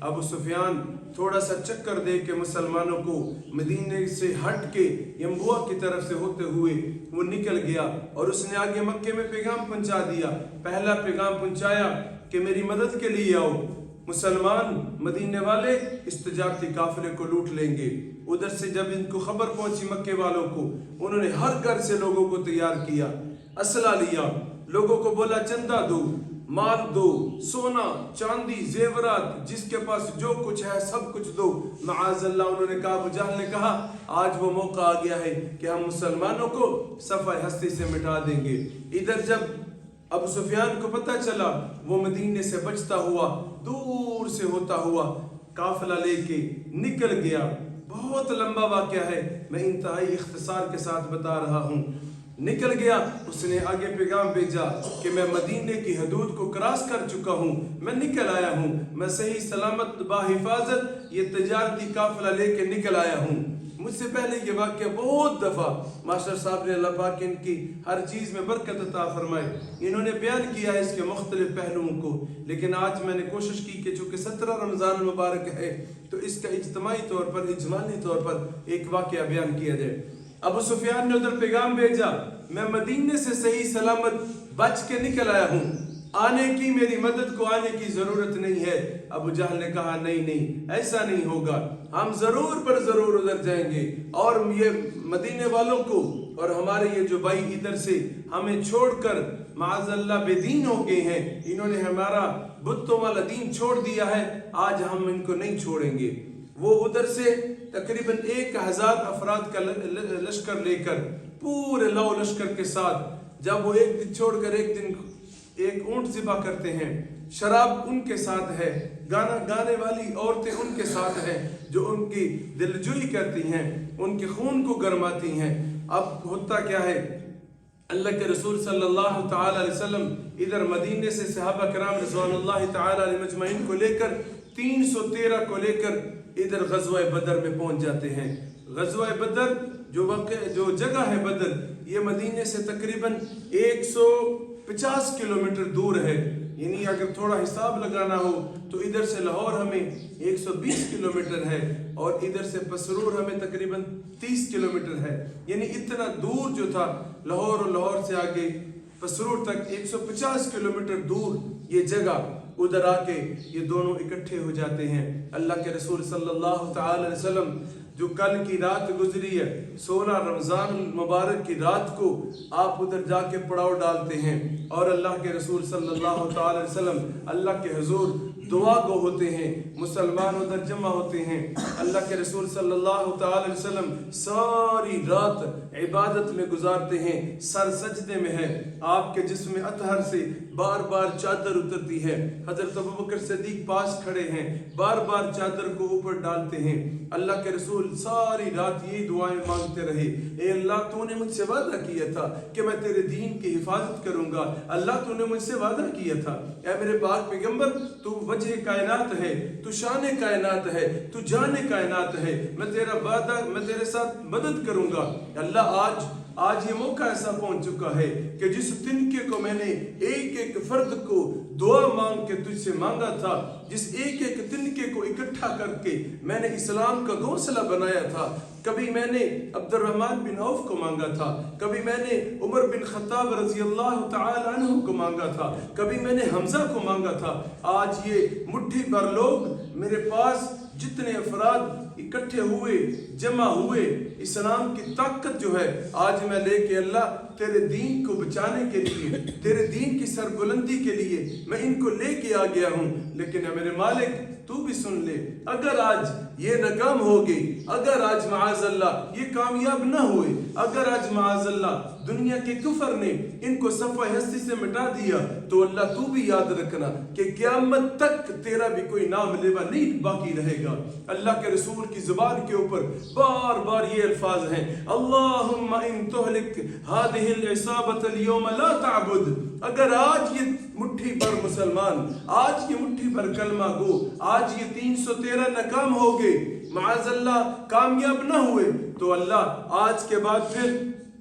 अबू सुफियान थोड़ा सा चक्कर दे के मुसलमानों को मदीने से हट के यम्बुआ की तरफ से होते हुए वो निकल गया और उसने आगे मक्के में पैगाम पहुंचा दिया। पहला पैगाम पहुंचाया कि मेरी मदद के लिए आओ, मुसलमान मदीने वाले इस तजारती काफिले को लूट लेंगे। उधर से जब इनको खबर पहुंची मक्के वालों को, उन्होंने हर घर से लोगों को तैयार किया, असला लिया, लोगों को बोला चंदा दो, माल दो, सोना चांदी जेवरात, जिसके पास जो कुछ है सब कुछ दो। माअज़ल्लाह उन्होंने कहा, अबू जहल ने कहा आज वो मौका आ गया है कि हम मुसलमानों को सफ़ाए हस्ती से मिटा देंगे। इधर जब अबू सुफियान को पता चला, वो मदीने से बचता हुआ दूर से होता हुआ काफिला लेके निकल गया। बहुत लंबा वाक़या है, मैं इंतहाई इख्तिसार के साथ बता रहा हूँ। निकल गया, उसने आगे पैगाम भेजा कि मैं मदीने की हदूद को क्रॉस कर चुका हूँ, मैं निकल आया हूँ, मैं सही सलामत बाहिफाजत ये तजारती काफिला लेके निकल आया हूँ। मुझसे पहले ये वाक़या बहुत दफ़ा मास्टर साहब ने अल्लाह पाक इनकी हर चीज़ में बरकत अता फरमाए, इन्होंने बयान किया है इसके मुख्तलिफ पहलुओं को, लेकिन आज मैंने कोशिश की कि चूँकि 17 रमज़ान मुबारक है तो इसका इज्तिमाई तौर पर, इजमाली तौर पर एक वाक़या बयान किया जाए। अबू सुफियान ने उधर पैगाम भेजा, मैं मदीने से सही सलामत बच के निकल आया हूँ, आने की मेरी मदद को आने की जरूरत नहीं है। अबू जहल ने कहा नहीं नहीं, ऐसा नहीं होगा, हम जरूर पर जरूर उधर जाएंगे और ये मदीने वालों को और हमारे ये जो भाई इधर से हमें छोड़कर माअज़ल्लाह बेदीन हो गए हैं, इन्होंने हमारा बुतों वाला दीन छोड़ दिया है, आज हम इनको नहीं छोड़ेंगे। वो उधर से तकरीबन 1000 अफराद का लश्कर लेकर, पूरे लौ लश्कर के साथ, जब वो एक दिन छोड़कर एक दिन एक ऊंट ज़िबा करते हैं, शराब उनके साथ है, गाना गाने वाली औरतें उनके साथ हैं जो उनकी दिलजुई करती हैं, उनके खून को गरमाती हैं। अब होता क्या है, अल्लाह के रसूल सल्लल्लाहु तआला अलैहि वसल्लम इधर मदीने से सहाबा किराम रिज़वानुल्लाहि तआला अलैहिम अजमईन को लेकर 313 को लेकर इधर ग़ज़वा बदर में पहुंच जाते हैं। ग़ज़वा बदर जो जगह है बदर, ये मदीने से तकरीबन 150 किलोमीटर दूर है, यानी अगर थोड़ा हिसाब लगाना हो तो इधर से लाहौर हमें 120 किलोमीटर है और इधर से पसरूर हमें तकरीबन 30 किलोमीटर है, यानी इतना दूर जो था लाहौर और लाहौर से आगे पसरूर तक 150 किलोमीटर दूर ये जगह, उधर आके ये दोनों इकट्ठे हो जाते हैं। अल्लाह के रसूल सल्लल्लाहु तआला अलैहि वसल्लम जो कल की रात गुजरी है, 16 रमज़ान मुबारक की रात को आप उधर जाके पड़ाव डालते हैं और अल्लाह के रसूल सल्लल्लाहु तआला अलैहि वसल्लम अल्लाह के हुजूर दुआ को होते हैं, मुसलमान उधर जमा होते हैं। अल्लाह के रसूल सल्लल्लाहु तआला अलैहि वसल्लम सारी रात इबादत में गुजारते हैं, सर सजदे में है, आपके जिस्म अतहर से बार बार चादर उतरती है। हजरत अबू बकर सिद्दीक पास खड़े हैं, बार बार चादर को ऊपर डालते हैं। अल्लाह के रसूल सारी रात यही दुआएं मांगते रहे, ए अल्लाह तूने मुझसे वादा किया था कि मैं तेरे दीन की हिफाजत करूंगा, अल्लाह तूने मुझसे वादा किया था, ऐ मेरे पाक पैगंबर तू वजह कायनात है, तू शान कायनात है, तू जाने कायनात है, मैं तेरा वादा, मैं तेरे साथ मदद करूंगा। अल्लाह आज ये मौका ऐसा पहुंच चुका है कि जिस तिनके को मैंने एक एक फर्द को दुआ मांग के तुझसे मांगा था, जिस एक एक तिनके को इकट्ठा करके मैंने इस्लाम का घोंसला बनाया था, कभी मैंने अब्दुर्रहमान बिन औफ को मांगा था, कभी मैंने उमर बिन खत्ताब रज़ियल्लाहु तआला अन्हु को मांगा था, कभी मैंने हमजा को मांगा था। आज ये मुट्ठी भर लोग मेरे पास जितने अफराद इकट्ठे हुए, जमा हुए, इस्लाम की ताकत जो है आज मैं लेके अल्लाह तेरे दीन को बचाने के लिए, तेरे दीन की सरबुलंदी के लिए मैं इनको लेके आ गया हूँ। लेकिन मेरे मालिक तू भी सुन ले, अगर आज ये नाकाम हो गई, अगर आज माअज़ल्लाह ये कामयाब न हुए, अगर आज माअज़ल्लाह दुनिया के कुफर ने इनको सफ़ा हस्ती से मिटा दिया, तो अल्लाह तू भी याद रखना कि क़यामत तक तेरा भी कोई नाम लेवा नहीं बाकी रहेगा। अल्लाह के रसूल की ज़ुबान के ऊपर बार बार ये अल्फाज हैं, अल्लाहुम्मा इन तुहलिक हादिहिल इसाबत अल यौम ला ताबुद। अगर आज ये मुट्ठी भर मुसलमान, आज ये मुट्ठी भर कलमा गो, आज ये 313 नाकाम हो गए, माअज़ल्लाह कामयाब न हुए, तो अल्लाह आज के बाद फिर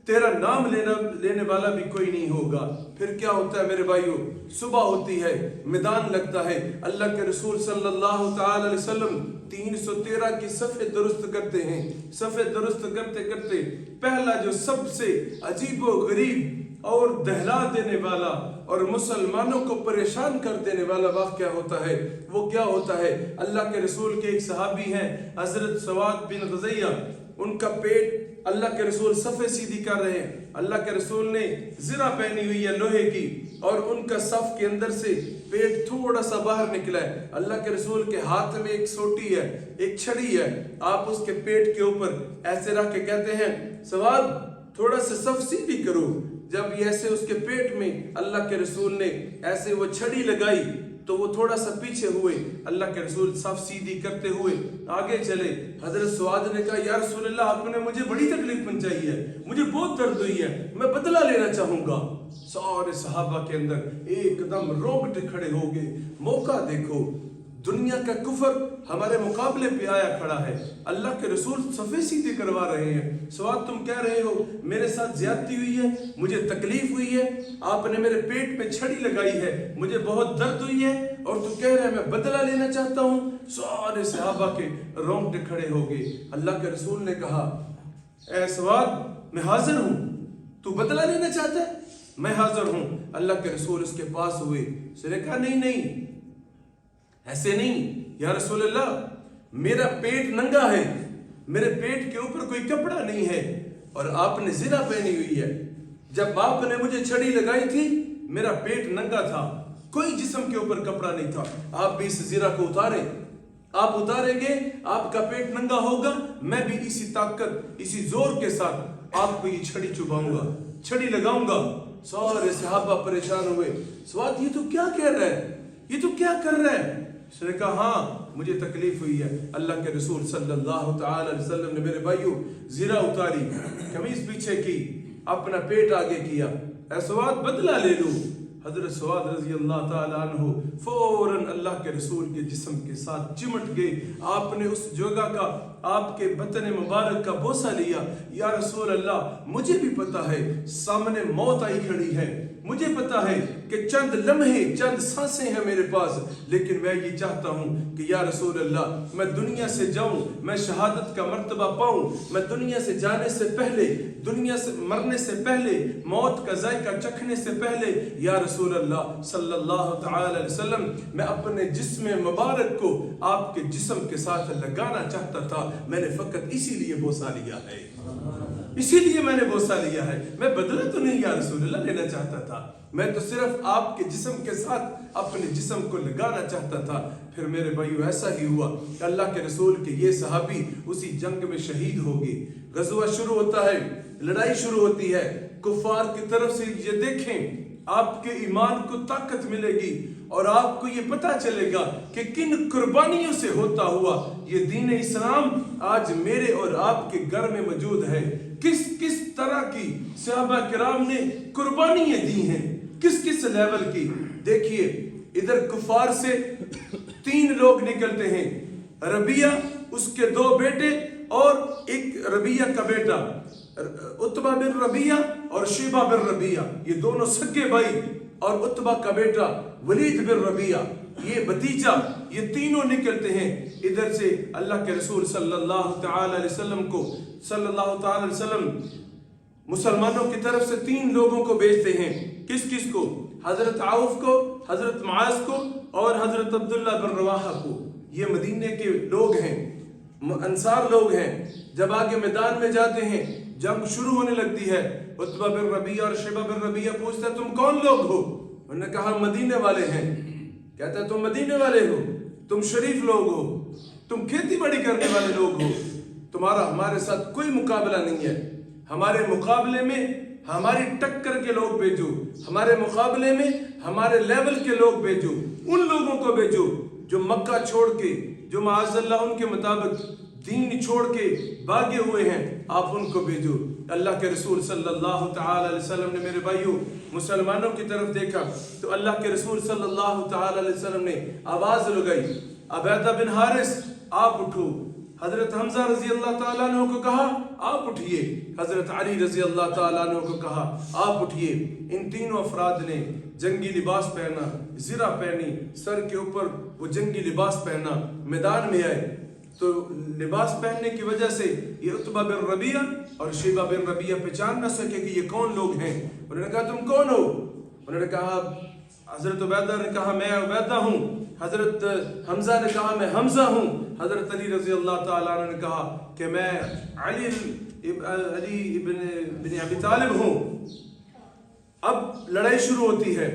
तेरा नाम लेने वाला भी कोई नहीं होगा। फिर क्या होता है मेरे भाइयों, सुबह होती है, मैदान लगता है, अल्लाह के रसूल सल्लल्लाहु ताला अलैहि वसल्लम 313 की सफ़े दुरुस्त करते हैं। सफ़े दुरुस्त करते करते पहला जो सबसे अजीबो गरीब और दहला देने वाला और मुसलमानों को परेशान कर देने वाला वाक़या होता है, वो क्या होता है? अल्लाह के रसूल के एक सहाबी हैं हज़रत सवाद बिन ग़ज़ैया, उनका पेट अल्लाह के रसूल सफ़े सीधी कर रहे हैं। अल्लाह के रसूल ने ज़रा पहनी हुई है लोहे की और उनका सफ़ के अंदर से पेट थोड़ा सा बाहर निकला है। अल्लाह के रसूल के हाथ में एक सोटी है, एक छड़ी है, आप उसके पेट के ऊपर ऐसे रख के कहते हैं सवाद थोड़ा सा सफ़ सीधी करो। जब ये ऐसे उसके पेट में अल्लाह के रसूल ने ऐसे वो छड़ी लगाई तो वो थोड़ा सा पीछे हुए, अल्लाह के रसूल साफ सीधी करते हुए आगे चले। हजरत सवाद ने कहा या रसूल अल्लाह, आपने मुझे बड़ी तकलीफ पहुंचाई है, मुझे बहुत दर्द हुई है, मैं बदला लेना चाहूंगा। सारे सहाबा के अंदर एकदम रोंगटे खड़े हो गए। मौका देखो, दुनिया का कुफर हमारे मुकाबले पे आया खड़ा है, अल्लाह के रसूल सफ़े सीधे करवा रहे हैं। सवाद तुम कह रहे हो मेरे साथ ज्यादती हुई है, मुझे तकलीफ हुई है, आपने मेरे पेट पे छड़ी लगाई है, मुझे बहुत दर्द हुई है, और तू कह रहा है मैं बदला लेना चाहता हूँ। सारे सहाबा के रोंगटे खड़े हो गए। अल्लाह के रसूल ने कहा ऐ सवाद मैं हाजिर हूँ, तू बदला लेना चाहता है? मैं हाजिर हूँ। अल्लाह के रसूल उसके पास हुए, उसने कहा नहीं नहीं ऐसे नहीं या रसूल अल्लाह, मेरा पेट नंगा है, मेरे पेट के ऊपर कोई कपड़ा नहीं है और आपने ज़रा पहनी हुई है। जब आपने मुझे छड़ी लगाई थी मेरा पेट नंगा था, कोई जिस्म के ऊपर कपड़ा नहीं था। आप भी इस ज़रा को उतारें, आप उतारेंगे आपका पेट नंगा होगा, मैं भी इसी ताकत इसी जोर के साथ आपको ये छड़ी चुभाऊंगा, छड़ी लगाऊंगा। सारे सहाबा परेशान हुए। सवाद ये तो क्या कह रहा है, ये तो क्या कर रहा है? उसने कहा हाँ मुझे तकलीफ हुई है। अल्लाह के रसूल सल्लल्लाहु ताला अलैहि वसल्लम ने मेरे भाइयों ज़रा उतारी, कमीज पीछे की, अपना पेट आगे किया, सवाद बदला ले लो। हजरत सवाद रजी अल्लाह ताला अन्हु फौरन अल्लाह के रसूल के जिस्म के साथ चिमट गए। आपने उस जगह का, आपके बतन मुबारक का बोसा लिया। या रसूल अल्लाह, मुझे भी पता है सामने मौत आई खड़ी है, मुझे पता है कि चंद लम्हे, चंद सांसें हैं मेरे पास, लेकिन मैं ये चाहता हूँ कि या रसूल अल्लाह मैं दुनिया से जाऊँ, मैं शहादत का मर्तबा पाऊँ, मैं दुनिया से जाने से पहले, दुनिया से मरने से पहले, मौत का जायका चखने से पहले या रसूल अल्लाह सल्लल्लाहु ताला अलैहि वसल्लम मैं अपने जिस्म मुबारक को आपके जिस्म के साथ लगाना चाहता था। मैंने फकत इसीलिए बोसा लिया है, इसीलिए मैंने बोसा लिया है, मैं बदला तो नहीं या रसूल अल्लाह लेना चाहता था, मैं तो सिर्फ आपके जिस्म के साथ अपने जिस्म को लगाना चाहता था। फिर मेरे भाइयों ऐसा ही हुआ, अल्लाह के रसूल के ये सहाबी उसी जंग में शहीद हो गए। गज़वा शुरू होता है, लड़ाई शुरू होती है, कुफार की तरफ से ये देखें आपके ईमान को ताकत मिलेगी और आपको ये पता चलेगा कि किन कुर्बानियों से होता हुआ ये दीन इस्लाम आज मेरे और आपके घर में मौजूद है। किस किस तरह की सहाबा किराम ने कुर्बानियां दी हैं, किस किस लेवल की। देखिए इधर कुफार से 3 लोग निकलते हैं, रबिया, उसके 2 बेटे और एक रबिया का बेटा, उत्बा बिन रबिया और शेबा बिन रबिया, ये दोनों सगे भाई, और उत्बा का बेटा वलीद बिन रबिया ये भतीजा, ये तीनों निकलते हैं। इधर से अल्लाह के रसूल सल्लल्लाहु ताला अलैहि वसल्लम मुसलमानों की तरफ से 3 लोगों को भेजते हैं। किस किस को? हजरत आउफ को, हजरत मुआज को और हजरत अब्दुल्ला बिन रवाहा को। ये मदीने के लोग हैं, अंसार लोग हैं। जब आगे मैदान में जाते हैं, जंग शुरू होने लगती है, उत्बा बिन रबिया और शेबा बिन रबिया पूछता है तुम कौन लोग हो? उन्होंने कहा मदीने वाले हैं। कहता है तुम मदीने वाले हो, तुम शरीफ लोग हो, तुम खेती बाड़ी करने वाले लोग हो, तुम्हारा हमारे साथ कोई मुकाबला नहीं है। हमारे मुकाबले में हमारी टक्कर के लोग भेजो, हमारे मुकाबले में हमारे लेवल के लोग भेजो, उन लोगों को भेजो जो मक्का छोड़ के, जो माअज़ल्लाह उनके मुताबिक दीन छोड़ के भागे हुए हैं, आप उनको भेजो। अल्लाह के रसूल सल्लल्लाहु ताला अलैहि वसल्लम ने मेरे भाइयों मुसलमानों की तरफ देखा तो अल्लाह के रसूल सल्लल्लाहु ताला अलैहि वसल्लम ने आवाज लगाई, अबैदा बिन हारिस आप उठो। حضرت حمزہ رضی اللہ تعالیٰ عنہ کو کہا آپ اٹھیے، حضرت علی رضی اللہ تعالیٰ عنہ کو کہا آپ اٹھیے۔ ان تینوں افراد نے جنگی لباس پہنا، زرہ پہنی، سر کے اوپر وہ جنگی لباس پہنا، میدان میں آئے۔ تو لباس پہننے کی وجہ سے یہ عتبہ بن ربیعہ اور شیبہ بن ربیعہ پہچان نہ سکے کہ یہ کون لوگ ہیں۔ انہوں نے کہا تم کون ہو؟ انہوں نے کہا، حضرت عبیدہ نے کہا میں عبیدہ ہوں، حضرت حمزہ نے کہا میں حمزہ ہوں، حضرت علی رضی اللہ تعالیٰ عنہ نے کہا کہ میں علی ابن ابی طالب ہوں۔ اب لڑائی شروع ہوتی ہے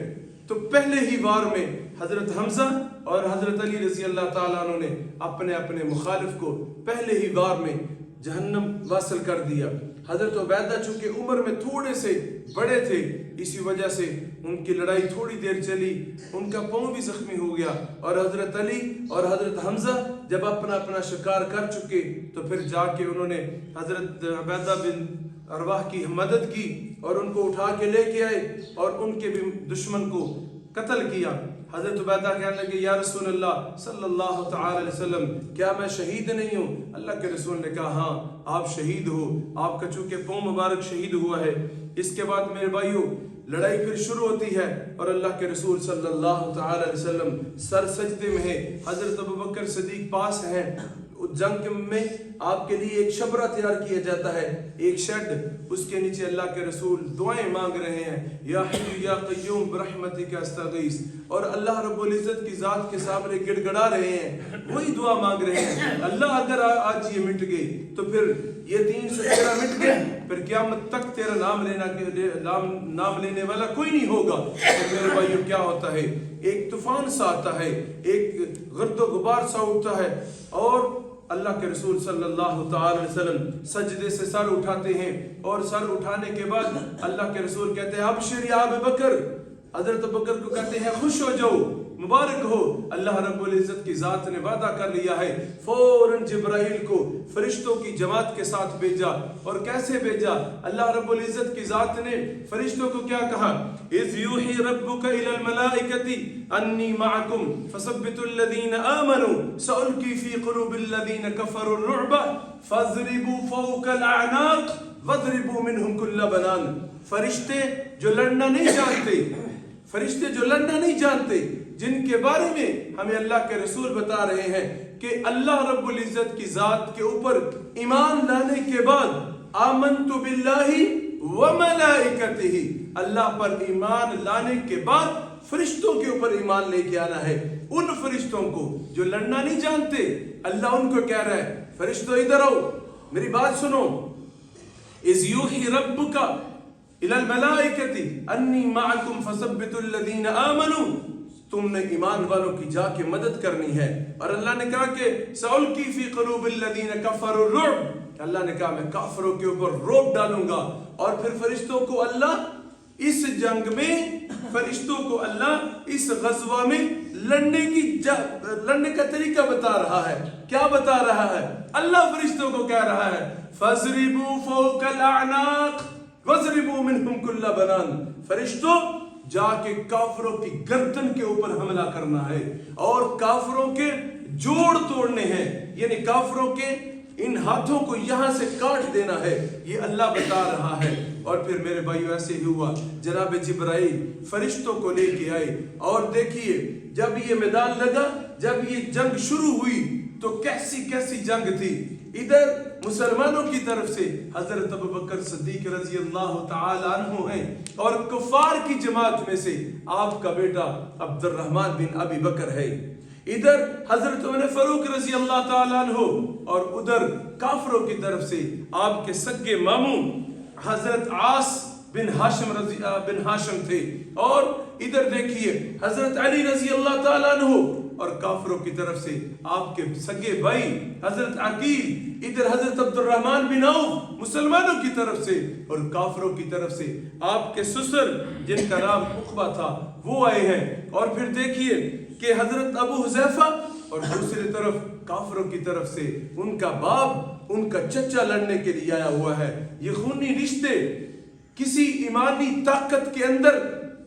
تو پہلے ہی وار میں حضرت حمزہ اور حضرت علی رضی اللہ تعالیٰ عنہ نے اپنے اپنے مخالف کو پہلے ہی وار میں جہنم واصل کر دیا۔ حضرت عبیدہ چونکہ عمر میں تھوڑے سے بڑے تھے، اسی وجہ سے ان کی لڑائی تھوڑی دیر چلی، ان کا پاؤں بھی زخمی ہو گیا، اور حضرت علی اور حضرت حمزہ جب اپنا اپنا شکار کر چکے تو پھر جا کے انہوں نے حضرت عبیدہ بن ارواح کی مدد کی اور ان کو اٹھا کے لے کے آئے اور ان کے بھی دشمن کو قتل کیا۔ حضرت عبیدہ کہنے لگے یا رسول اللہ صلی اللہ تعالی علیہ وسلم کیا میں شہید نہیں ہوں؟ اللہ کے رسول نے کہا ہاں آپ شہید ہو، آپ کا چونکہ پاؤں مبارک شہید ہوا ہے۔ اس کے بعد میرے بھائیوں لڑائی پھر شروع ہوتی ہے اور اللہ کے رسول صلی اللہ تعالی علیہ وسلم سر سجدے میں ہے، حضرت ابوبکر صدیق پاس ہیں۔ جنگ میں آپ کے لیے ایک شبرہ تیار کیا جاتا ہے، ایک شیڈ، اس کے نیچے اللہ کے رسول دعائیں مانگ رہے ہیں، یا حی یا قیوم برحمتک استغیث، اور اللہ رب العزت کی ذات کے سامنے گڑ گڑا رہے ہیں، وہی دعا مانگ رہے ہیں اللہ اگر آج یہ مٹ گئے تو پھر یہ 313 مٹ گئے، پھر قیامت تک تیرا نام لینے والا کوئی نہیں ہوگا۔ تو میرے بھائیوں کیا ہوتا ہے، ایک طوفان سا آتا ہے، ایک گرد و غبار سا اٹھتا ہے، اور اللہ کے رسول صلی اللہ تعالی علیہ وسلم سجدے سے سر اٹھاتے ہیں، اور سر اٹھانے کے بعد اللہ کے رسول کہتے ہیں ابشر یا ابو بکر، حضرت ابوبکر کو کہتے ہیں خوش ہو جاؤ، مبارک ہو، اللہ رب العزت کی ذات نے وعدہ کر لیا ہے۔ فوراً جبرائیل کو فرشتوں کی جماعت کے ساتھ بھیجا، اور کیسے بھیجا؟ اللہ رب العزت کی ذات نے فرشتوں کو کیا کہا؟ اذ یوحی ربک الی الملائکۃ انی معکم فثبتوا الذین آمنوا سألقی فی قلوب الذین کفروا الرعب فاضربوا فوق الاعناق واضربوا منهم کل بنان۔ فرشتے جو لڑنا نہیں جانتے، فرشتے جو لڑنا نہیں جانتے، جن کے بارے میں ہمیں اللہ کے رسول بتا رہے ہیں کہ اللہ رب العزت کی ذات کے اوپر ایمان لانے کے بعد آمنت باللہ وملائکتہ، اللہ پر ایمان لانے کے بعد فرشتوں کے اوپر ایمان لے کے آنا ہے۔ ان فرشتوں کو جو لڑنا نہیں جانتے، اللہ ان کو کہہ رہا ہے فرشتوں ادھر آؤ، میری بات سنو، اذ یوحی ربک الی الملائکۃ انی معکم فثبتوا الذین آمنوا، تم نے ایمان والوں کی جا کے مدد کرنی ہے۔ اور اللہ نے کہا کہ سألقی فی قلوب الذین کفروا الرعب، اللہ نے کہا میں کافروں کے اوپر رعب ڈالوں گا۔ اور پھر فرشتوں کو اللہ اس جنگ میں، فرشتوں کو اللہ اس غزوہ میں لڑنے کا طریقہ بتا رہا ہے۔ کیا بتا رہا ہے؟ اللہ فرشتوں کو کہہ رہا ہے فَاضْرِبُوا فَوْقَ الْأَعْنَاقِ وَاضْرِبُوا مِنْهُمْ كُلَّ بَنَانٍ، فرشتوں جا کے کافروں کی گردن کے اوپر حملہ کرنا ہے اور کافروں کے جوڑ توڑنے ہیں، یعنی کافروں کے ان ہاتھوں کو یہاں سے کاٹ دینا ہے، یہ اللہ بتا رہا ہے۔ اور پھر میرے بھائیو ایسے ہی ہوا، جناب جبرائیل فرشتوں کو لے کے آئے، اور دیکھیے جب یہ میدان لگا، جب یہ جنگ شروع ہوئی تو کیسی کیسی جنگ تھی۔ ادھر مسلمانوں کی طرف سے حضرت ابوبکر صدیق رضی اللہ تعالی عنہ ہیں، اور کفار کی جماعت میں سے آپ کا بیٹا عبد الرحمن بن ابی بکر ہے۔ ادھر حضرت عمر فاروق رضی اللہ تعالی عنہ، اور ادھر کافروں کی طرف سے آپ کے سگے ماموں حضرت عاص بن ہاشم تھے، اور ادھر دیکھیے حضرت علی رضی اللہ تعالی عنہ، اور کافروں کی طرف سے آپ کے سگے بھائی حضرت عقیل، ادھر حضرت عبد الرحمن بن عوف مسلمانوں کی طرف سے، اور کافروں کی طرف سے آپ کے سسر جن کا نام عقبہ تھا وہ آئے ہیں۔ اور پھر دیکھیے کہ حضرت ابو حذیفہ، اور دوسری طرف کافروں کی طرف سے ان کا باپ، ان کا چچا لڑنے کے لیے آیا ہوا ہے۔ یہ خونی رشتے، کسی ایمانی طاقت کے اندر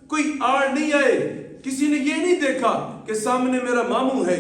کوئی آڑ نہیں آئے، کسی نے یہ نہیں دیکھا کہ سامنے میرا ماموں ہے،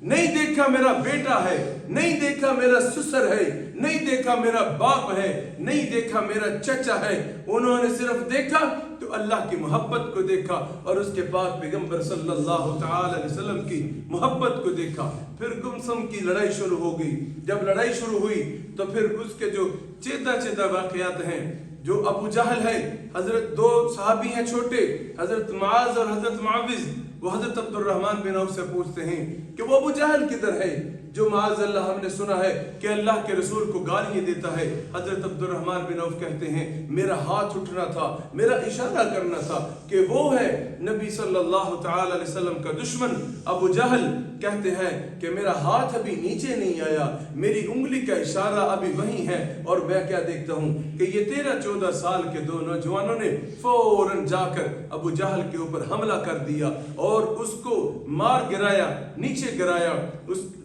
नहीं देखा मेरा बेटा है, नहीं देखा मेरा ससुर है, नहीं देखा मेरा बाप है, नहीं देखा मेरा चचा है, उन्होंने सिर्फ देखा तो अल्लाह की मोहब्बत को देखा और उसके पाक पैगंबर सल्लल्लाहु ताला अलैहि वसल्लम की मोहब्बत को देखा। फिर गुमसम की लड़ाई शुरू हो गई। जब लड़ाई शुरू हुई तो फिर उसके जो चेता वाकयात हैं, जो अबू जहल है, हजरत दो सहाबी हैं छोटे, हजरत मुआज और हजरत मुआविज, वो हजरत अब्दुर्रहमान बिन औफ से पूछते हैं कि वो अबू जहल किधर है जो माअज़ल्लाह हमने सुना है कि अल्लाह के रसूल को गालियां देता है। हजरत अब्दुर्रहमान बिन औफ कहते हैं मेरा हाथ उठना था, मेरा इशारा करना था कि वो है नबी सल्लल्लाहु ताला अलैहि वसल्लम का दुश्मन अबू जहल। कहते हैं कि मेरा हाथ अभी नीचे नहीं आया, मेरी उंगली का इशारा अभी वहीं है और मैं क्या देखता हूँ कि ये 13-14 साल के दो नौजवानों ने फौरन जाकर अबू जहल के ऊपर हमला कर दिया और उसको मार गिराया, नीचे गिराया।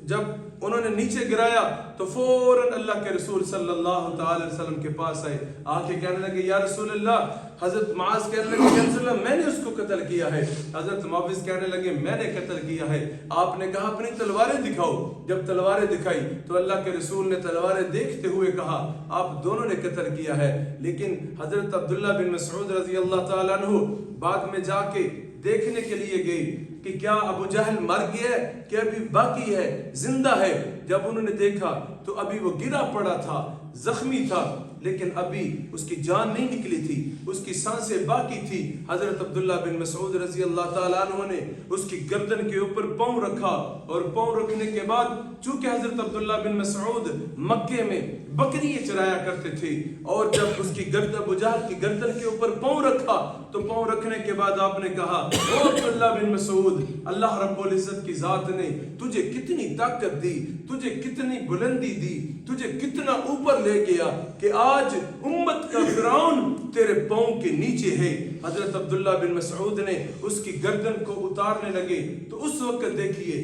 जब उन्होंने नीचे गिराया तो फौरन अल्लाह के रसूल सल्लल्लाहु ताला अलैहि वसल्लम के पास आए, आके कहने लगे या रसूल अल्लाह। हजरत मुआज कहने लगे या रसूल अल्लाह मैंने उसको कत्ल किया है। हजरत मुआविज कहने लगे मैंने कत्ल किया है। आपने कहा अपनी तलवारें दिखाओ। जब तलवारें दिखाई तो अल्लाह के रसूल ने तलवारें देखते हुए कहा आप दोनों ने कत्ल किया है। लेकिन हजरत अब्दुल्ला बिन मसऊद रजी अल्लाह ताला अन्हु बाद में जाके देखने के लिए गई कि क्या अबू जहल मर गया है कि अभी बाकी है, जिंदा है। जब उन्होंने देखा तो अभी वो गिरा पड़ा था, जख्मी था, लेकिन अभी उसकी जान नहीं निकली थी, उसकी सांसें बाकी थी। हजरत अब्दुल्ला बिन मसऊद रजी अल्लाह ताला अन्हु ने उसकी गर्दन के ऊपर पांव रखा और पांव रखने के बाद चूंकि हजरत अब्दुल्ला बिन मसऊद मक्के में बकरियां चराया करते थे और जब उसकी गर्दन अबू जहल की गर्दन के ऊपर पांव रखा तो पांव रखने के बाद आपने कहा ओ अब्दुल्ला बिन मसऊद, अल्लाह रब्बुल इज्जत की जात ने तुझे कितनी ताकत दी, तुझे कितनी बुलंदी दी, तुझे कितना ऊपर ले गया कि आज उम्मत का फिरौन तेरे पांव के नीचे है। हजरत अब्दुल्ला बिन मसऊद ने उसकी गर्दन को उतारने लगे तो उस वक्त देखिए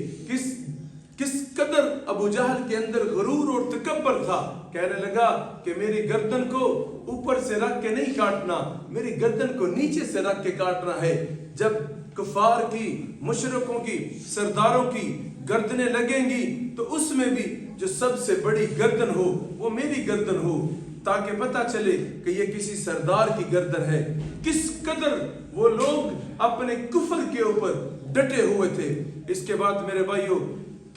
किस कदर अबू जहल के अंदर गुरूर और तकब्बर था। कहने लगा कि मेरी गर्दन को ऊपर से रख के नहीं काटना, मेरी गर्दन को नीचे से रख के काटना है। जब कुफार की, मुशरिकों की, सरदारों की गर्दनें लगेंगी तो उसमें भी जो सबसे बड़ी गर्दन हो वो मेरी गर्दन हो, ताकि पता चले कि ये किसी सरदार की गर्दन है। किस कदर वो लोग अपने कुफर के ऊपर डटे हुए थे। इसके बाद मेरे भाइयों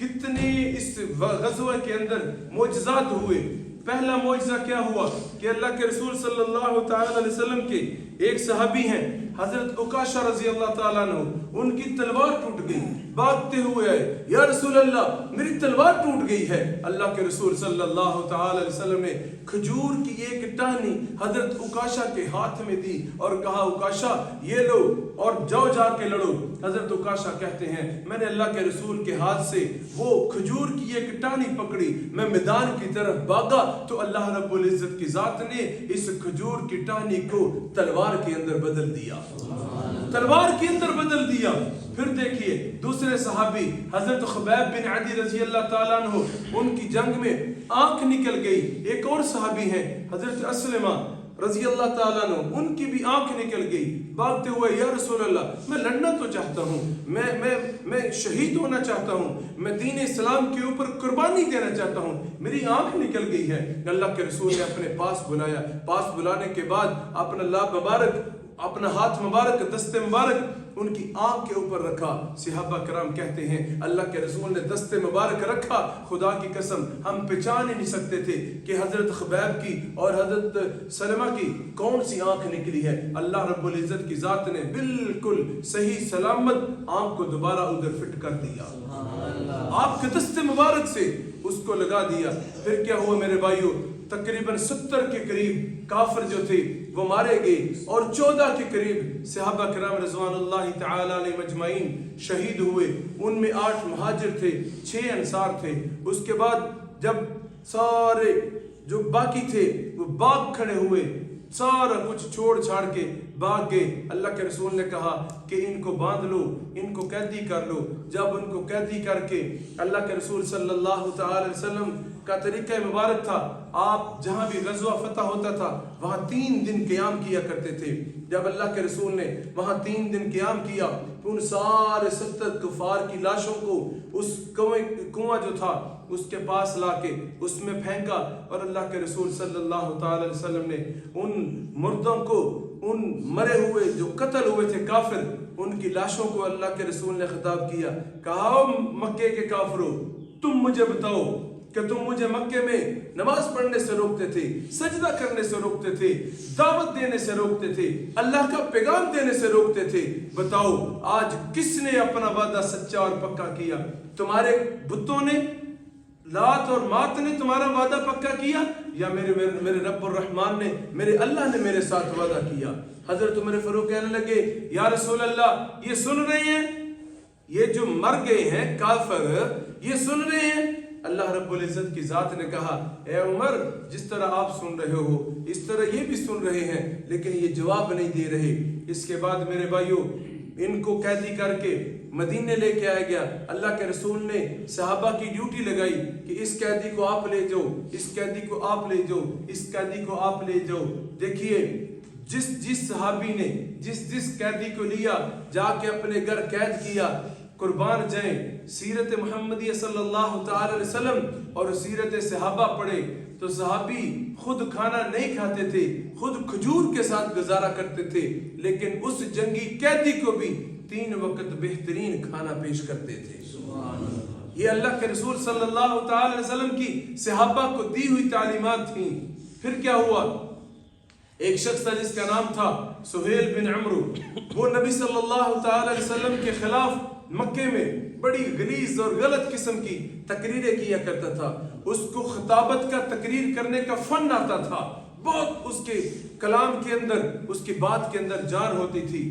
कितने इस गज़वा के अंदर मोजज़ात हुए। पहला मोजज़ा क्या हुआ कि अल्लाह के रसूल सल्लल्लाहु ताला अलैहि वसल्लम के एक सहाबी हैं हजरत उकाशा रजी अल्लाह ताला अन्हु, उनकी तलवार टूट गई। भागते हुए आए या रसूल अल्लाह मेरी तलवार टूट गई है। अल्लाह के रसूल सल्लल्लाहु ताला अलैहि वसल्लम ने खजूर की एक टहनी हजरत उकाशा के हाथ में दी और कहा उकाशा ये लो और जाओ जाके लड़ो। हजरत उकाशा कहते हैं मैंने अल्लाह के रसूल के हाथ से वो खजूर की एक टहनी पकड़ी, मैं मैदान की तरफ भागा तो अल्लाह रब्बुल इज्जत की जात ने इस खजूर की टहनी को तलवार के अंदर बदल दिया, तलवार के अंदर बदल दिया। फिर देखिए दूसरे सहाबी हजरत खुबैब बिन अदी रजी अल्लाह ताला अन्हु, उनकी जंग में आंख निकल गई। एक और सहाबी हैं हजरत अस्लमा रजी अल्लाह ताला अन्हु, उनकी भी आंख निकल गई। भागते हुए या रसूल अल्लाह मैं लड़ना तो चाहता हूँ, मैं शहीद होना चाहता हूँ, मैं दीन इस्लाम के ऊपर कुर्बानी देना चाहता हूँ, मेरी आंख निकल गई है। अल्लाह के रसूल ने अपने पास बुलाया। पास बुलाने के बाद अपना हाथ मुबारक, दस्ते मुबारक उनकी आंख के ऊपर रखा। सहाबा कराम कहते हैं अल्लाह के रसूल ने दस्ते मुबारक रखा, खुदा की कसम हम पहचान ही नहीं सकते थे कि हजरत खुबैब की और हजरत सलमा की कौन सी आंख निकली है। अल्लाह रब्बुल इज्जत की जात ने बिल्कुल सही सलामत आंख को दोबारा उधर फिट कर दिया, आपके दस्ते मुबारक से उसको लगा दिया। फिर क्या हुआ मेरे भाइयों, तकरीबन 70 के करीब काफिर जो थे वो मारे गए और 14 के करीब सहाबा किराम रज़वानुल्लाहि तआला अलैहिम अजमाइन शहीद हुए। उनमें 8 मुहाजिर थे, 6 अंसार थे। उसके बाद जब सारे जो बाकी थे वो भाग खड़े हुए, सारा कुछ छोड़ छाड़ के भाग गए। अल्लाह के रसूल ने कहा कि इनको बांध लो, इनको कैदी कर लो। जब उनको कैदी करके अल्लाह के रसूल सल्लल्लाहु अलैहि वसल्लम का तरीका मुबारक था, आप जहाँ भी गज़वा फतह होता था वहाँ 3 दिन क़याम किया करते थे। जब अल्लाह के रसूल ने वहाँ 3 दिन क़याम किया तो उन सारे 70 कुफार की लाशों को उस कुआं जो था उसके पास लाके उसमें फेंका, और अल्लाह के रसूल सल्लल्लाहु अलैहि वसल्लम ने उन मुर्दों को, उन मरे हुए जो कत्ल हुए थे काफिर, उनकी लाशों को अल्लाह के रसूल ने खिताब किया, कहा मक्के के काफिरों, तुम मुझे बताओ कि तुम मुझे मक्के में नमाज पढ़ने से रोकते थे, सजदा करने से रोकते थे, दावत देने से रोकते थे, अल्लाह का पैगाम देने से रोकते थे, बताओ आज किसने अपना वादा सच्चा और पक्का किया? तुम्हारे बुतों ने, लात और मात ने तुम्हारा वादा पक्का किया, या मेरे रब्बुर रहमान ने, मेरे अल्लाह ने मेरे साथ वादा किया? हजरत उमर फारूक कहने लगे, या रसूल अल्लाह, ये सुन रहे हैं, ये जो मर गए हैं काफिर, ये सुन रहे हैं? अल्लाह रब्बुल इज्जत की जात ने कहा, ए उमर, जिस तरह आप सुन रहे हो इस तरह ये भी सुन रहे हैं, लेकिन ये जवाब नहीं दे रहे। इसके बाद मेरे भाइयों, इनको कैदी करके मदीने लेके आया गया। अल्लाह के रसूल ने सहाबा की ड्यूटी लगाई कि इस कैदी को आप ले जाओ, इस कैदी को आप ले जाओ, इस कैदी को आप ले जाओ। देखिए, जिस सहाबी ने जिस कैदी को लिया, जाके अपने घर कैद किया, कुर्बान जाए सीरत मुहम्मदी सल्लल्लाहु अलैहि वसल्लम और सीरत सहाबा पढ़े तो सहाबी खुद खाना नहीं खाते थे, खुद खजूर के साथ गुजारा करते थे, लेकिन उस जंगी कैदी को भी 3 वक्त बेहतरीन खाना पेश करते थे। ये अल्लाह के रसूल सल्लल्लाहु अलैहि वसल्लम की सहाबा को दी हुई तालीमात थी। फिर क्या हुआ? एक शख्स था जिसका नाम था सुहेल बिन अमरू, वो नबी सल्लल्लाहु अलैहि वसल्लम के खिलाफ मक्के में बड़ी गलीज और गलत किस्म की तकरीरें किया करता था। उसको खिताबत का तकरीर करने का फन आता था, बहुत उसके कलाम के अंदर, उसकी बात के अंदर जान होती थी।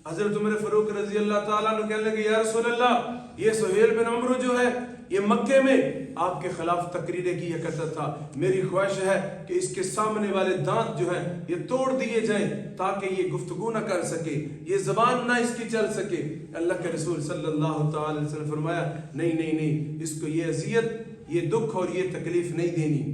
हजरत उमर फारूक रजी अल्लाह ताला अन्हु कहने लगे, या रसूल अल्लाह, ये सुहेल बिन अमरू जो है ये मक्के में आपके खिलाफ तकरीरें किया करता था, मेरी ख्वाहिश है कि इसके सामने वाले दांत जो है ये तोड़ दिए जाएं ताकि ये गुफ्तगू ना कर सके, ये जबान ना इसकी चल सके। अल्लाह के रसूल सल्लल्लाहु अलैहि वसल्लम फरमाया, नहीं नहीं नहीं, इसको ये अजियत, ये दुख और ये तकलीफ नहीं देनी।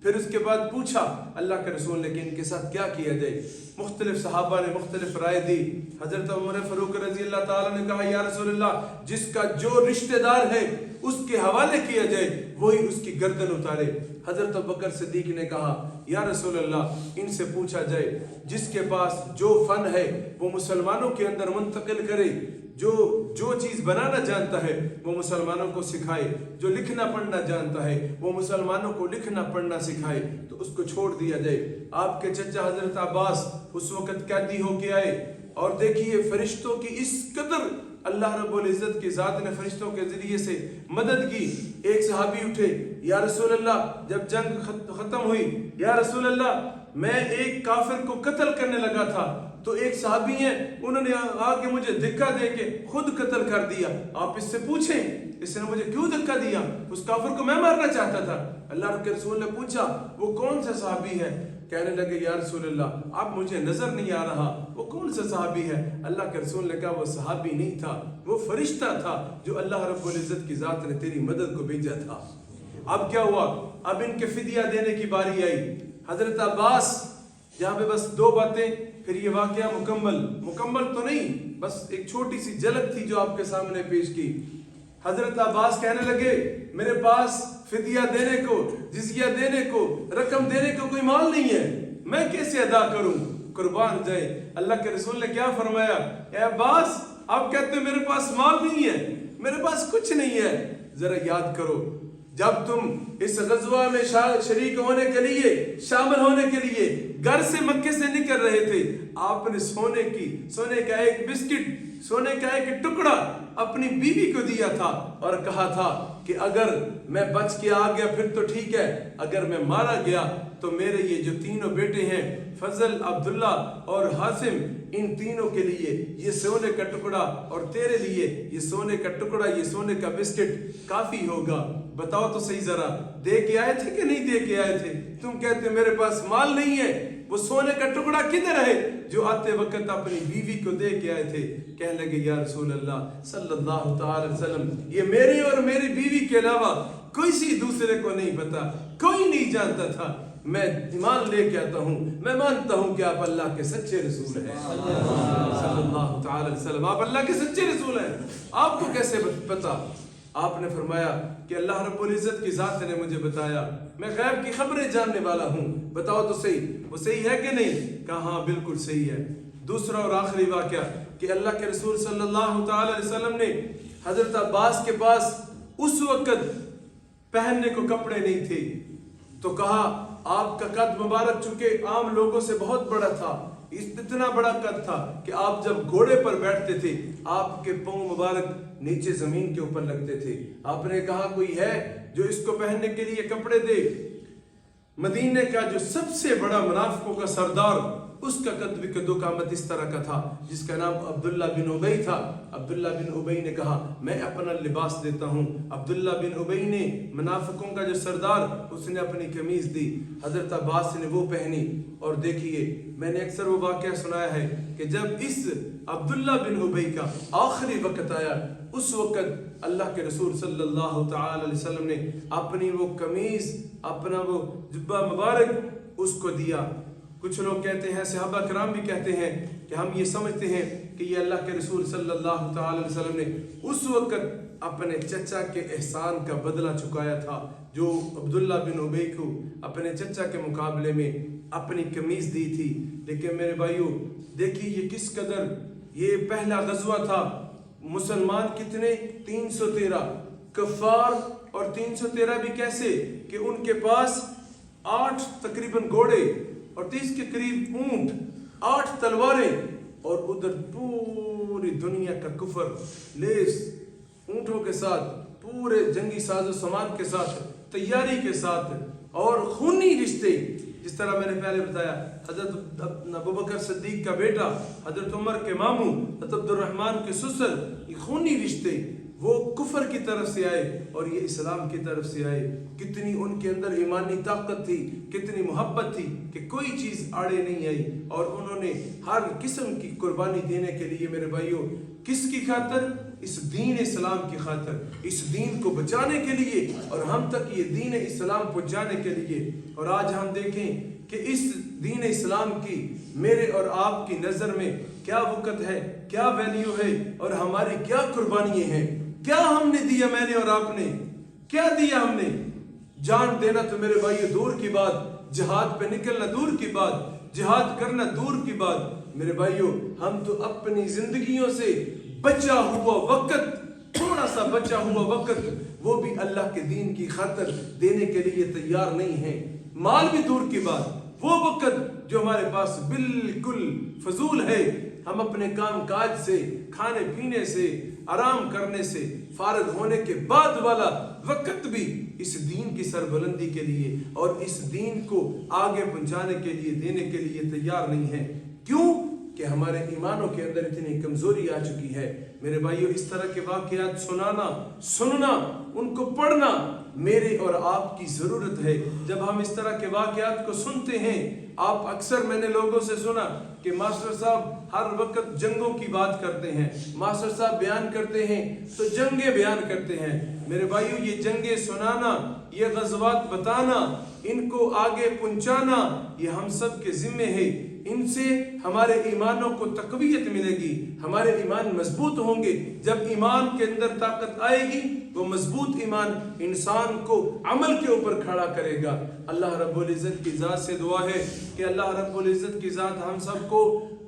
फिर उसके बाद पूछा अल्लाह के रसूल ने कि इनके साथ क्या किया जाए। मुख्तलिफ सहाबा ने मुख्तलिफ राय दी। हजरत उमर फारूक रजी अल्लाह ताला ने कहा, या रसूल अल्लाह, जिसका जो रिश्तेदार है उसके हवाले किया जाए, वही उसकी गर्दन उतारे। हजरत अबू बकर सिद्दीक ने कहा, या रसूल अल्लाह, इनसे पूछा जाए जिसके पास जो फन है वो मुसलमानों के अंदर मुंतकिल करे, जो चीज़ बनाना जानता है वो मुसलमानों को सिखाए, जो लिखना पढ़ना जानता है वो मुसलमानों को लिखना पढ़ना सिखाए, तो उसको छोड़ दिया जाए। आपके चचा हजरत अब्बास उस वक़्त कैदी होके आए, और देखिए फरिश्तों की इस कदर अल्लाह रब्बुल इज़्ज़त की ज़ात ने फरिश्तों के ज़रिए से मदद की। एक सहाबी उठे, या रसूल अल्लाह, जब जंग ख़त्म हुई, या रसूल अल्लाह, मैं एक काफिर को कत्ल करने लगा था, तो एक सहाबी हैं, उन्होंने आके मुझे धक्का देके खुद कत्ल कर दिया। आप इससे पूछें इसने मुझे क्यों धक्का दिया, उस काफिर को मैं मारना चाहता था। अल्लाह के रसूल ने पूछा, वो कौन सा सहाबी है? कहने लगे, या रसूल अल्लाह, अब मुझे नजर नहीं आ रहा वो कौन सा सहाबी है। अल्लाह के रसूल ने कहा, वो सहाबी नहीं था, वो फरिश्ता था जो अल्लाह रब्बुल इज़्ज़त की ज़ात ने तेरी मदद को भेजा था। अब क्या हुआ? अब इनके फिदिया देने की बारी आई। हजरत अब्बास, जहाँ पे बस 2 बातें, फिर ये वाकया मुकम्मल तो नहीं, बस एक छोटी सी झलक थी जो आपके सामने पेश की। हजरत अब्बास कहने लगे, मेरे पास फिदिया देने को, जिजिया देने को, रकम देने को कोई माल नहीं है, मैं कैसे अदा करूं? कुर्बान जाए। अल्लाह के रसूल ने क्या फरमाया, ए अब्बास, आप कहते मेरे पास माल नहीं है, मेरे पास कुछ नहीं है। जरा याद करो, जब तुम इस गज़वा में शरीक होने के लिए, शामिल होने के लिए घर से मक्के से निकल रहे थे, आपने सोने का एक बिस्किट, सोने का एक टुकड़ा अपनी बीवी को दिया था और कहा था कि अगर मैं बच के आ गया फिर तो ठीक है, अगर मैं मारा गया तो मेरे ये जो 3 बेटे हैं, फजल, अब्दुल्ला और हासिम, इन तीनों के लिए ये सोने का टुकड़ा और तेरे लिए ये सोने का टुकड़ा, ये सोने का बिस्किट काफी होगा। बताओ तो सही जरा, दे के आए थे कि नहीं दे के आए थे? तुम कहते मेरे पास माल नहीं है, وہ سونے کا ٹکڑا کدھر ہے جو آتے وقت اپنی بیوی کو دے کے آئے تھے؟ کہنے لگے یا رسول اللہ صلی اللہ تعالی وسلم یہ میری اور میری بیوی کے علاوہ کسی دوسرے کو نہیں پتا، کوئی نہیں جانتا تھا، میں ایمان لے کے آتا ہوں، میں مانتا ہوں کہ آپ اللہ کے سچے رسول ہیں صلی اللہ تعالی وسلم، آپ اللہ کے سچے رسول ہیں، آپ کو کیسے پتا؟ آپ نے فرمایا کہ اللہ رب العزت کی ذات نے مجھے بتایا، میں غیب کی خبریں جاننے والا ہوں، بتاؤ تو صحیح وہ صحیح ہے کہ نہیں؟ کہا ہاں بالکل صحیح ہے۔ دوسرا اور آخری واقعہ کہ اللہ کے رسول صلی اللہ تعالی علیہ وسلم نے حضرت عباس کے پاس اس وقت پہننے کو کپڑے نہیں تھے تو کہا آپ کا قد مبارک چونکہ عام لوگوں سے بہت بڑا تھا، اتنا بڑا قد تھا کہ آپ جب گھوڑے پر بیٹھتے تھے آپ کے پاؤں مبارک نیچے زمین کے اوپر لگتے تھے۔ آپ نے کہا کوئی ہے جو اس کو پہننے کے لیے کپڑے دے؟ مدینے کا جو سب سے بڑا منافقوں کا سردار، اس کا قد بھی قد و قامت اس طرح کا تھا، جس کا نام عبداللہ بن ابی تھا۔ عبداللہ بن ابی نے کہا میں اپنا لباس دیتا ہوں۔ عبداللہ بن ابی نے منافقوں کا جو سردار، اس نے اپنی قمیض دی، حضرت عباس نے وہ پہنی۔ اور دیکھیے میں نے اکثر وہ واقعہ سنایا ہے کہ جب اس عبداللہ بن ابی کا آخری وقت آیا، اس وقت اللہ کے رسول صلی اللہ تعالی علیہ وسلم نے اپنی وہ قمیض، اپنا وہ جبہ مبارک اس کو دیا۔ کچھ لوگ کہتے ہیں، صحابہ کرام بھی کہتے ہیں کہ ہم یہ سمجھتے ہیں کہ یہ اللہ کے رسول صلی اللہ تعالی علیہ وسلم نے اس وقت اپنے چچا کے احسان کا بدلہ چکایا تھا، جو عبداللہ بن ابی کو اپنے چچا کے مقابلے میں اپنی قمیض دی تھی۔ لیکن میرے بھائیو دیکھیے یہ کس قدر، یہ پہلا غزوہ تھا، مسلمان کتنے؟ 313 کفار، اور 313 بھی کیسے کہ ان کے پاس 8 تقریباً گھوڑے اور 30 کے قریب اونٹ، 8 تلواریں، اور ادھر پوری دنیا کا کفر لیس اونٹوں کے ساتھ، پورے جنگی ساز و سامان کے ساتھ، تیاری کے ساتھ، اور خونی رشتے، جس طرح میں نے پہلے بتایا حضرت ابوبکر صدیق کا بیٹا، حضرت عمر کے ماموں، حضرت عبد الرحمن کے سسر، یہ خونی رشتے وہ کفر کی طرف سے آئے اور یہ اسلام کی طرف سے آئے۔ کتنی ان کے اندر ایمانی طاقت تھی، کتنی محبت تھی کہ کوئی چیز آڑے نہیں آئی، اور انہوں نے ہر قسم کی قربانی دینے کے لیے میرے بھائیوں، کس کی خاطر؟ اس دین اسلام کی خاطر، اس دین کو بچانے کے لیے، اور ہم تک یہ دین اسلام پہنچانے کے لیے۔ اور آج ہم دیکھیں کہ اس دین اسلام کی میرے اور آپ کی نظر میں کیا وقت ہے، کیا ویلیو ہے، اور ہماری کیا قربانیاں ہیں، کیا ہم نے دیا، میں نے اور آپ نے کیا دیا؟ ہم نے جان دینا تو میرے بھائیو دور کی بات، جہاد پہ نکلنا دور کی بات، جہاد کرنا دور کی بات۔ میرے بھائیو ہم تو اپنی زندگیوں سے بچا ہوا وقت، تھوڑا سا بچا ہوا وقت، وہ بھی اللہ کے دین کی خاطر دینے کے لیے تیار نہیں ہیں۔ مال بھی دور کی بات، وہ وقت جو ہمارے پاس بالکل فضول ہے، ہم اپنے کام کاج سے، کھانے پینے سے، آرام کرنے سے فارغ ہونے کے بعد والا وقت بھی اس دین کی سربلندی کے لیے اور اس دین کو آگے پہنچانے کے لیے دینے کے لیے تیار نہیں ہے۔ کیوں؟ کہ ہمارے ایمانوں کے اندر اتنی کمزوری آ چکی ہے۔ میرے بھائیو اس طرح کے واقعات سنانا، سننا، ان کو پڑھنا میرے اور آپ کی ضرورت ہے۔ جب ہم اس طرح کے واقعات کو سنتے ہیں، آپ اکثر میں نے لوگوں سے سنا کہ ماسٹر صاحب ہر وقت جنگوں کی بات کرتے ہیں، ماسٹر صاحب بیان کرتے ہیں تو جنگیں بیان کرتے ہیں۔ میرے بھائیو یہ جنگیں سنانا، یہ غزوات بتانا، ان کو آگے پہنچانا، یہ ہم سب کے ذمے ہے۔ ان سے ہمارے ایمانوں کو تقویت ملے گی، ہمارے ایمان مضبوط ہوں گے۔ جب ایمان کے اندر طاقت آئے گی، وہ مضبوط ایمان انسان کو عمل کے اوپر کھڑا کرے گا۔ اللہ رب العزت کی ذات سے دعا ہے کہ اللہ رب العزت کی ذات ہم سب کو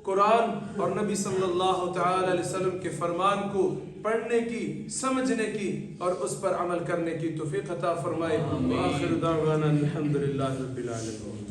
قرآن اور نبی صلی اللہ تعالی علیہ وسلم کے فرمان کو پڑھنے کی، سمجھنے کی اور اس پر عمل کرنے کی توفیق عطا فرمائے۔ آخر دعوانا الحمدللہ رب العالمین۔